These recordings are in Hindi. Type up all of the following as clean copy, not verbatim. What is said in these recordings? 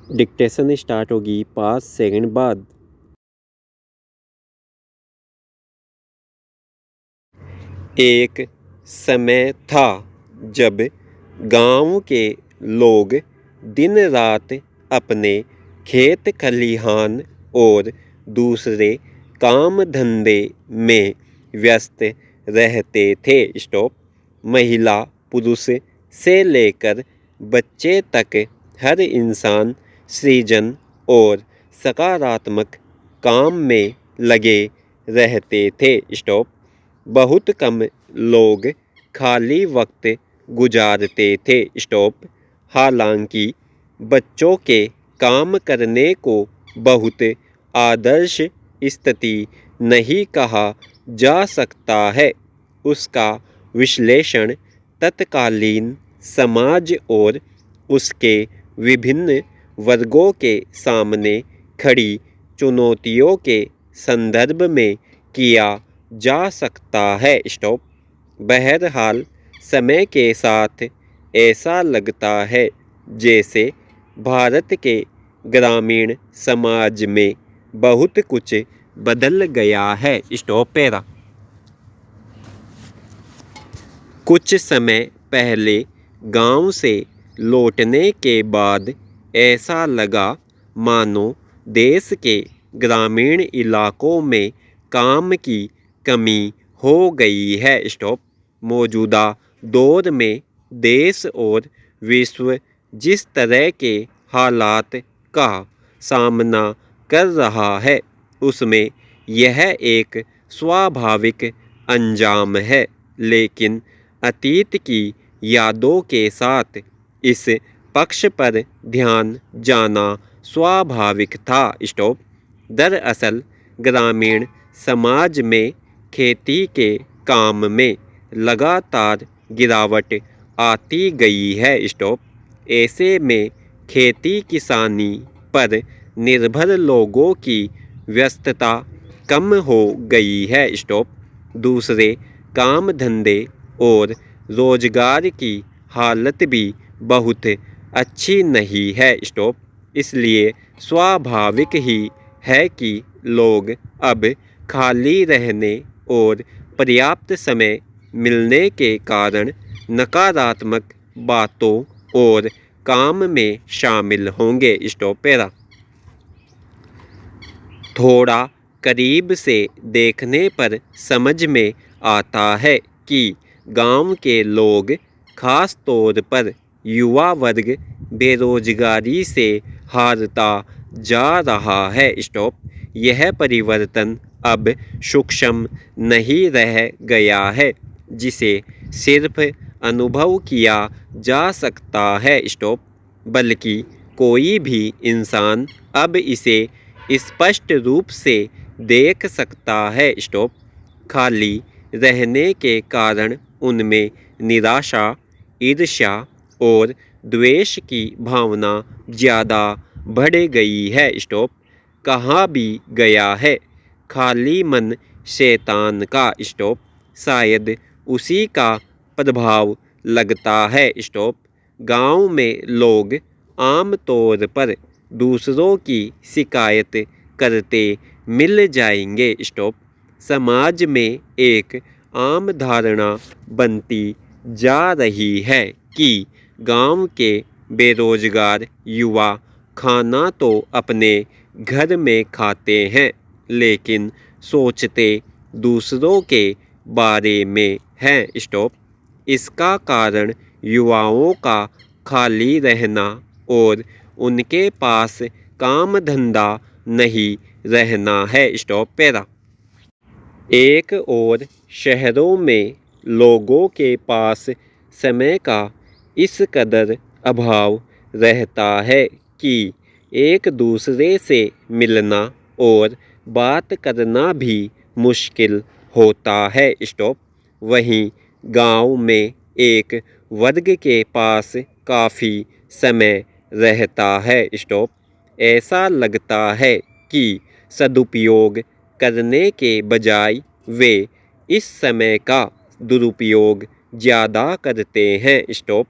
डिक्टेशन स्टार्ट होगी 5 सेकंड बाद। एक समय था जब गांव के लोग दिन रात अपने खेत खलिहान और दूसरे काम धंधे में व्यस्त रहते थे। स्टॉप। महिला पुरुष से लेकर बच्चे तक हर इंसान सृजन और सकारात्मक काम में लगे रहते थे। स्टॉप। बहुत कम लोग खाली वक्त गुजारते थे। स्टॉप। हालांकि बच्चों के काम करने को बहुत आदर्श स्थिति नहीं कहा जा सकता है। उसका विश्लेषण तत्कालीन समाज और उसके विभिन्न वर्गों के सामने खड़ी चुनौतियों के संदर्भ में किया जा सकता है। स्टॉप। बहरहाल समय के साथ ऐसा लगता है जैसे भारत के ग्रामीण समाज में बहुत कुछ बदल गया है। Stop para. कुछ समय पहले गांव से लौटने के बाद ऐसा लगा मानो देश के ग्रामीण इलाकों में काम की कमी हो गई है। स्टॉप। मौजूदा दौर में देश और विश्व जिस तरह के हालात का सामना कर रहा है उसमें यह एक स्वाभाविक अंजाम है। लेकिन अतीत की यादों के साथ इस पक्ष पर ध्यान जाना स्वाभाविक था। स्टॉप। दरअसल ग्रामीण समाज में खेती के काम में लगातार गिरावट आती गई है। स्टॉप। ऐसे में खेती किसानी पर निर्भर लोगों की व्यस्तता कम हो गई है। स्टॉप। दूसरे काम धंधे और रोजगार की हालत भी बहुत अच्छी नहीं है। स्टॉप। इसलिए स्वाभाविक ही है कि लोग अब खाली रहने और पर्याप्त समय मिलने के कारण नकारात्मक बातों और काम में शामिल होंगे। Stop para. थोड़ा करीब से देखने पर समझ में आता है कि गांव के लोग खास तौर पर युवा वर्ग बेरोजगारी से हारता जा रहा है। स्टॉप। यह परिवर्तन अब सूक्ष्म नहीं रह गया है जिसे सिर्फ अनुभव किया जा सकता है। स्टॉप। बल्कि कोई भी इंसान अब इसे स्पष्ट रूप से देख सकता है। स्टॉप। खाली रहने के कारण उनमें निराशा, ईर्ष्या और द्वेष की भावना ज़्यादा बढ़ गई है। स्टॉप। कहा भी गया है खाली मन शैतान का। स्टॉप। शायद उसी का प्रभाव लगता है। स्टॉप। गांव में लोग आम तौर पर दूसरों की शिकायत करते मिल जाएंगे। स्टॉप। समाज में एक आम धारणा बनती जा रही है कि गांव के बेरोजगार युवा खाना तो अपने घर में खाते हैं लेकिन सोचते दूसरों के बारे में हैं। स्टॉप। इसका कारण युवाओं का खाली रहना और उनके पास काम धंधा नहीं रहना है। Stop para. एक और शहरों में लोगों के पास समय का इस कदर अभाव रहता है कि एक दूसरे से मिलना और बात करना भी मुश्किल होता है। स्टॉप। वहीं गांव में एक वर्ग के पास काफ़ी समय रहता है। स्टॉप। ऐसा लगता है कि सदुपयोग करने के बजाय वे इस समय का दुरुपयोग ज़्यादा करते हैं। स्टॉप।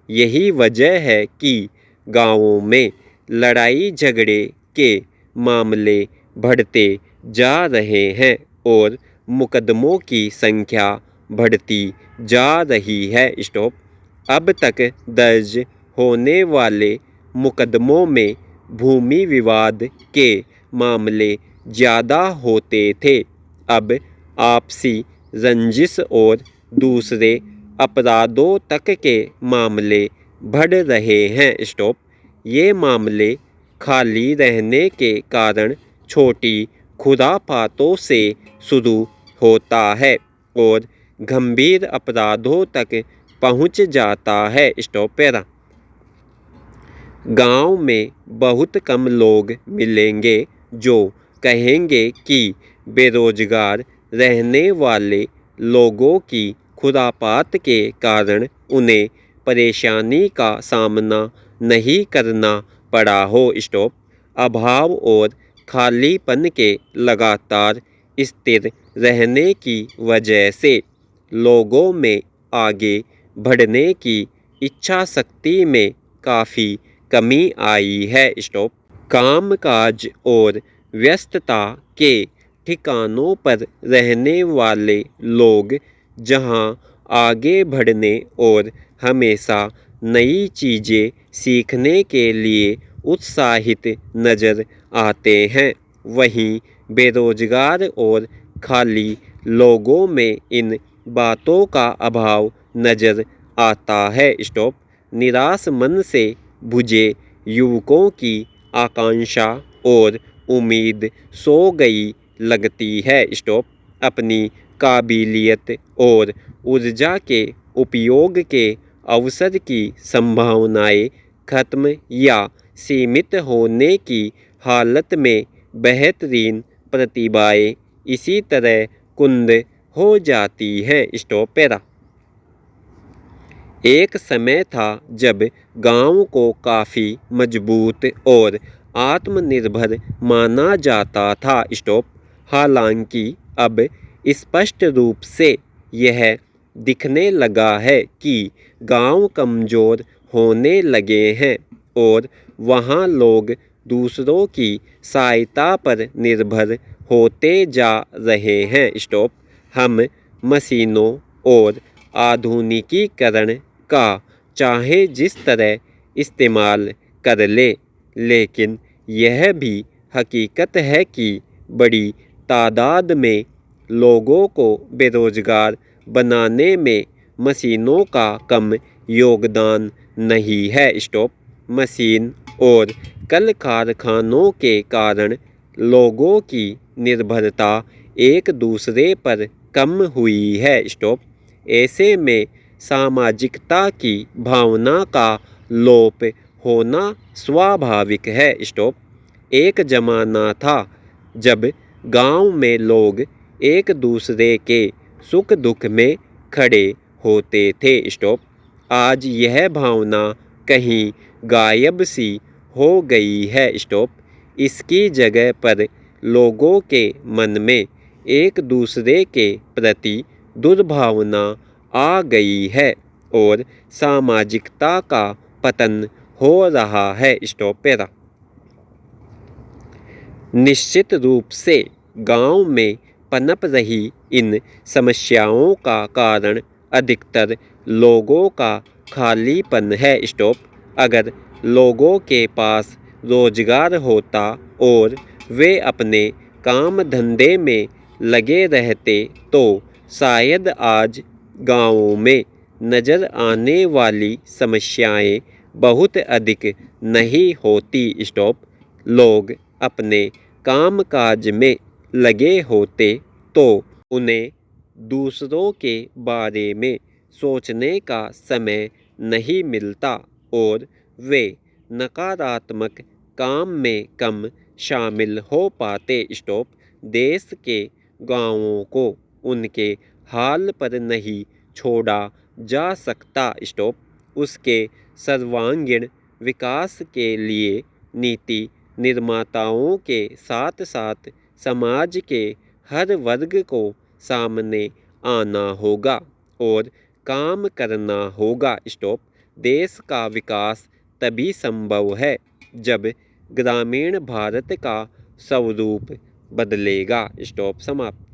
यही वजह है कि गांवों में लड़ाई झगड़े के मामले बढ़ते जा रहे हैं और मुकदमों की संख्या बढ़ती जा रही है। स्टॉप। अब तक दर्ज होने वाले मुकदमों में भूमि विवाद के मामले ज़्यादा होते थे। अब आपसी रंजिश और दूसरे अपराधों तक के मामले बढ़ रहे हैं। स्टॉप। ये मामले खाली रहने के कारण छोटी खुराफातों से शुरू होता है और गंभीर अपराधों तक पहुंच जाता है। Stop para. गांव में बहुत कम लोग मिलेंगे जो कहेंगे कि बेरोजगार रहने वाले लोगों की खुरापात के कारण उन्हें परेशानी का सामना नहीं करना पड़ा हो। स्टॉप। अभाव और खालीपन के लगातार स्थिर रहने की वजह से लोगों में आगे बढ़ने की इच्छा शक्ति में काफ़ी कमी आई है। स्टॉप। कामकाज और व्यस्तता के ठिकानों पर रहने वाले लोग जहां आगे बढ़ने और हमेशा नई चीज़ें सीखने के लिए उत्साहित नज़र आते हैं, वहीं बेरोजगार और खाली लोगों में इन बातों का अभाव नज़र आता है। स्टॉप। निराश मन से बुझे युवकों की आकांक्षा और उम्मीद सो गई लगती है। स्टॉप। अपनी काबिलियत और ऊर्जा के उपयोग के अवसर की संभावनाएं खत्म या सीमित होने की हालत में बेहतरीन प्रतिभाएं इसी तरह कुंद हो जाती हैं। Stop para. एक समय था जब गांव को काफ़ी मजबूत और आत्मनिर्भर माना जाता था। स्टॉप। हालांकि अब स्पष्ट रूप से यह दिखने लगा है कि गांव कमज़ोर होने लगे हैं और वहां लोग दूसरों की सहायता पर निर्भर होते जा रहे हैं। स्टॉप। हम मशीनों और आधुनिकीकरण का चाहे जिस तरह इस्तेमाल कर ले, लेकिन यह भी हकीकत है कि बड़ी तादाद में लोगों को बेरोजगार बनाने में मशीनों का कम योगदान नहीं है। स्टॉप। मशीन और कल कारखानों के कारण लोगों की निर्भरता एक दूसरे पर कम हुई है। स्टॉप। ऐसे में सामाजिकता की भावना का लोप होना स्वाभाविक है। स्टॉप। एक ज़माना था जब गांव में लोग एक दूसरे के सुख दुख में खड़े होते थे। स्टॉप। आज यह भावना कहीं गायब सी हो गई है। स्टॉप। इसकी जगह पर लोगों के मन में एक दूसरे के प्रति दुर्भावना आ गई है और सामाजिकता का पतन हो रहा है। Stop para. निश्चित रूप से गांव में पनप रही इन समस्याओं का कारण अधिकतर लोगों का खालीपन है। स्टॉप। अगर लोगों के पास रोजगार होता और वे अपने काम धंधे में लगे रहते तो शायद आज गांवों में नज़र आने वाली समस्याएं बहुत अधिक नहीं होती। स्टॉप। लोग अपने कामकाज में लगे होते तो उन्हें दूसरों के बारे में सोचने का समय नहीं मिलता और वे नकारात्मक काम में कम शामिल हो पाते। स्टॉप। देश के गांवों को उनके हाल पर नहीं छोड़ा जा सकता। स्टॉप। उसके सर्वांगीण विकास के लिए नीति निर्माताओं के साथ साथ समाज के हर वर्ग को सामने आना होगा और काम करना होगा। स्टॉप। देश का विकास तभी संभव है जब ग्रामीण भारत का स्वरूप बदलेगा। स्टॉप समाप्त।